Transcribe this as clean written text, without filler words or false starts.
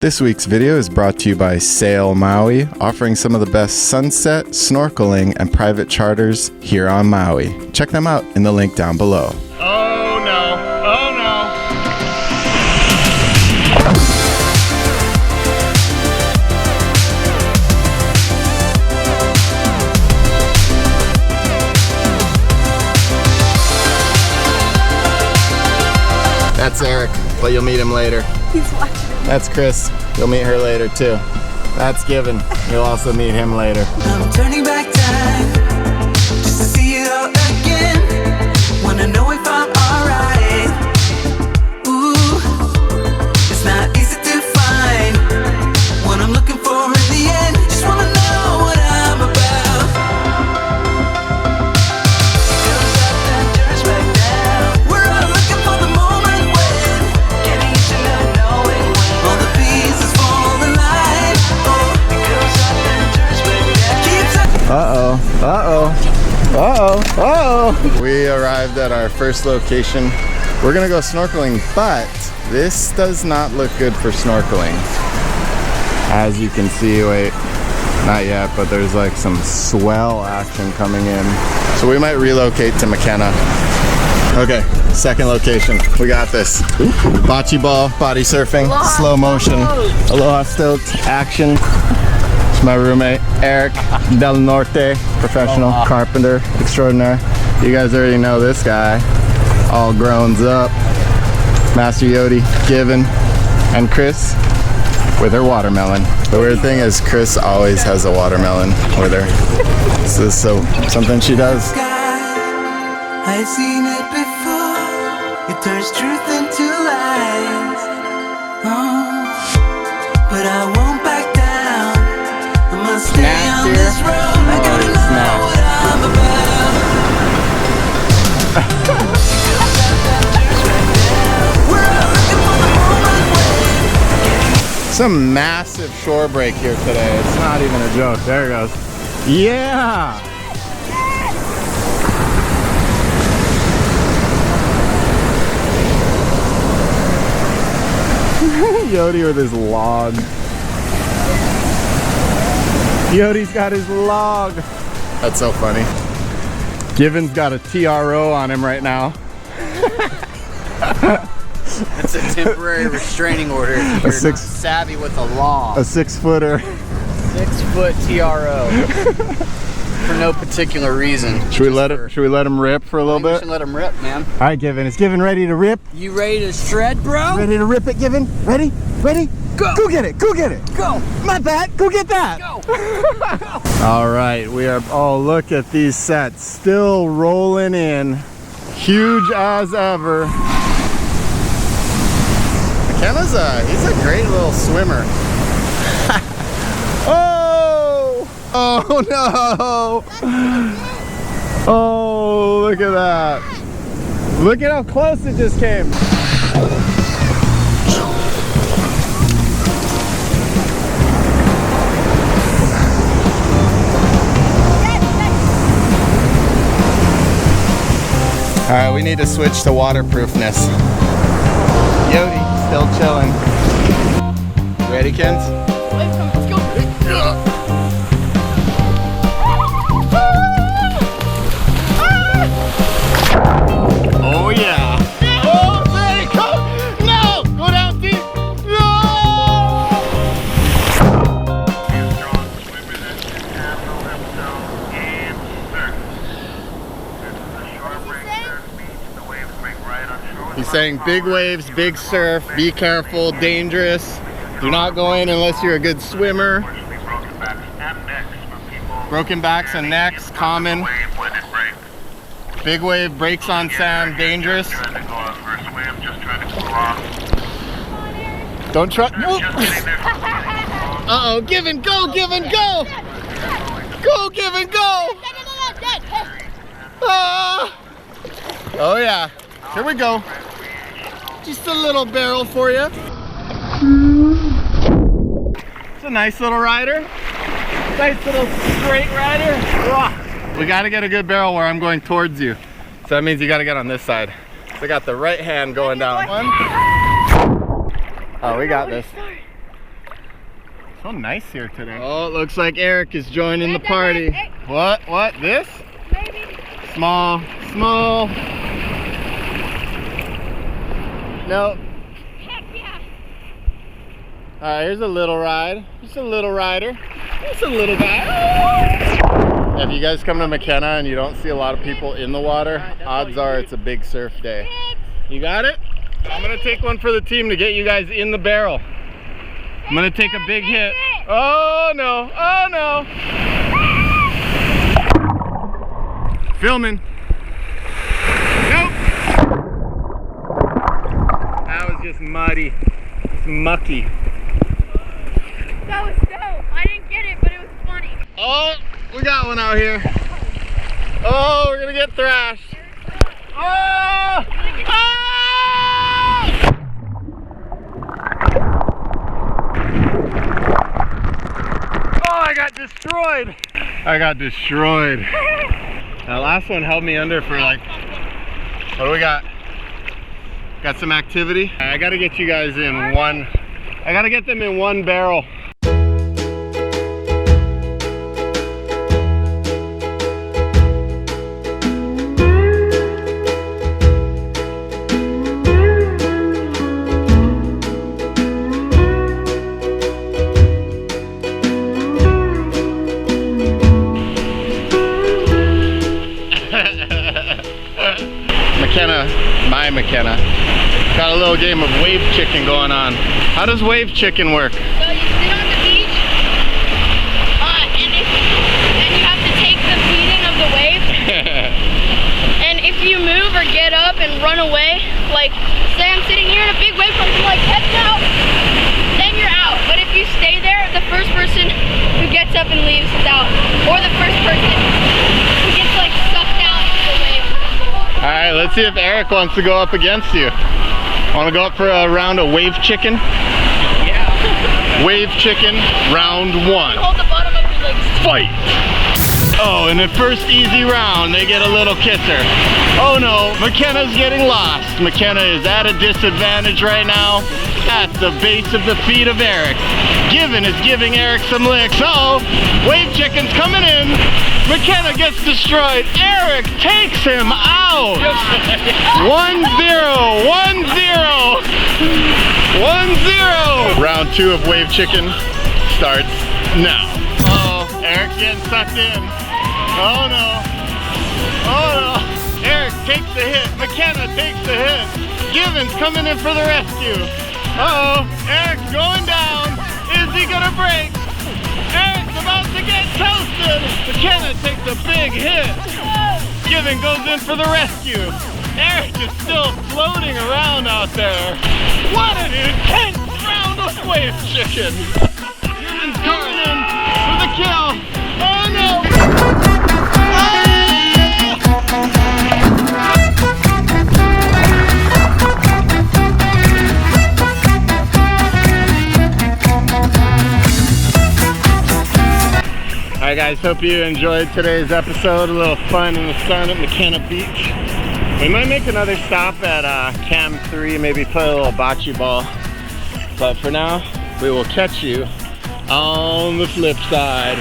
This week's video is brought to you by Sail Maui, offering some of the best sunset, snorkeling, and private charters here on Maui. Check them out in the link down below. Oh no, oh no. That's Eric, but you'll meet him later. He's watching. That's Chris. You'll meet her later too. That's Given. You'll also meet him later. I'm turning back time just to see it all again. Wanna know if I'm alright. Ooh, it's not easy to find what I'm looking for in the end. Just wanna know what I'm about. Goes up and turns back down. We're all looking for the moment when getting each and never knowing when all the pieces fall in line. Oh, it goes up and turns back down. Keeps up. We arrived at our first location. We're gonna go snorkeling, but this does not look good for snorkeling. As you can see, wait, not yet, but there's like some swell action coming in. So we might relocate to Makena. Okay, second location. We got this. Bocce ball, body surfing, slow motion, Aloha Stoked action. It's my roommate, Eric Del Norte, professional carpenter extraordinaire. You guys already know this guy, all grown up. Master Yodi, Given, and Chris with her watermelon. The weird thing is Chris always has a watermelon with her. This is something she does. I've seen it before. It turns truth into lies. Oh, but I won't back down. I must stay Snacks on here. this road. I gotta know Snacks. what I'm about. We're all looking for the moment when Some massive shore break here today. It's not even a joke. There it goes. Yeah! Yodi with his log. Yodi's got his log. That's so funny. Given's got a TRO on him right now. It's a temporary restraining order if you're not savvy with the law. A 6-footer. 6-foot TRO. For no particular reason. Should we let him rip for a little We bit? should let him rip, man. All right, Given. Is Given ready to rip? You ready to shred, bro? Ready to rip it, Given? Ready? Ready? Go! Go get it! Go get it! Go! My bad! Go get that! Go! All right, we are. Oh, look at these sets, still rolling in, huge as ever. McKenna's he's a great little swimmer. Oh! Oh no! Oh, look at that! Look at how close it just came. All right, we need to switch to waterproofness. Yodi, still chilling. Ready, Kens? Let's go. Oh yeah! Oh, there go! No! Go down deep! No! He's saying big waves, big surf, be careful, dangerous. Do not go in unless you're a good swimmer. Broken backs and necks, common. Big wave, breaks on sand, dangerous. Don't try. Uh-oh, Given, go, Given, go! Go, Given, go! Ah. Oh yeah, here we go. Just a little barrel for you. It's a nice little rider. Nice little straight rider. Ah. We gotta get a good barrel where I'm going towards you. So that means you gotta get on this side. So I got the right hand going down. One. Oh, we got this. So nice here today. Oh, it looks like Eric is joining the party. Hey. What? This? Maybe. Small. Nope. Heck yeah. Alright, here's a little ride. Just a little rider. Just a little guy. If you guys come to Makena and you don't see a lot of people in the water, odds are it's a big surf day. You got it? I'm gonna take one for the team to get you guys in the barrel. I'm gonna take a big hit. Oh no, oh no. Filming. Nope. That was just muddy. It's mucky. That was dope. I didn't get it, but it was funny. Oh, we got one out here. Oh, we're gonna get thrashed. Oh! Oh! Oh, I got destroyed. That last one held me under for like, what do we got? Got some activity. I gotta get you guys in one. I gotta get them in one barrel. Makena. Got a little game of wave chicken going on. How does wave chicken work? So you sit on the beach, and you have to take the beating of the wave. And if you move or get up and run away, like say I'm sitting here and a big wave comes and like heads out, then you're out. But if you stay there, the first person who gets up and leaves is out, or the first person who gets like sucked out into the wave. All right, let's see if Eric wants to go up against you. Want to go up for a round of wave chicken? Yeah. Wave chicken, round one. Hold the bottom of your legs. Fight! Oh, in the first easy round, they get a little kisser. Oh no, Makena's getting lost. Makena is at a disadvantage right now at the base of the feet of Eric. Given is giving Eric some licks. Uh-oh, wave chicken's coming in. Makena gets destroyed. Eric takes him out. 1-0, 1-0. Round two of wave chicken starts now. Uh-oh, Eric getting sucked in. Oh no. Oh no. Eric takes the hit. Makena takes the hit. Given's coming in for the rescue. Uh-oh, Eric's going down. Is he gonna break? Eric's about to get toasted. Makena takes a big hit. Given goes in for the rescue. Eric is still floating around out there. What an intense round of wave chicken. Given's coming in for the kill. Oh no. Alright guys, hope you enjoyed today's episode. A little fun in the sun at Makena Beach. We might make another stop at Cam 3, maybe play a little bocce ball. But for now, we will catch you on the flip side.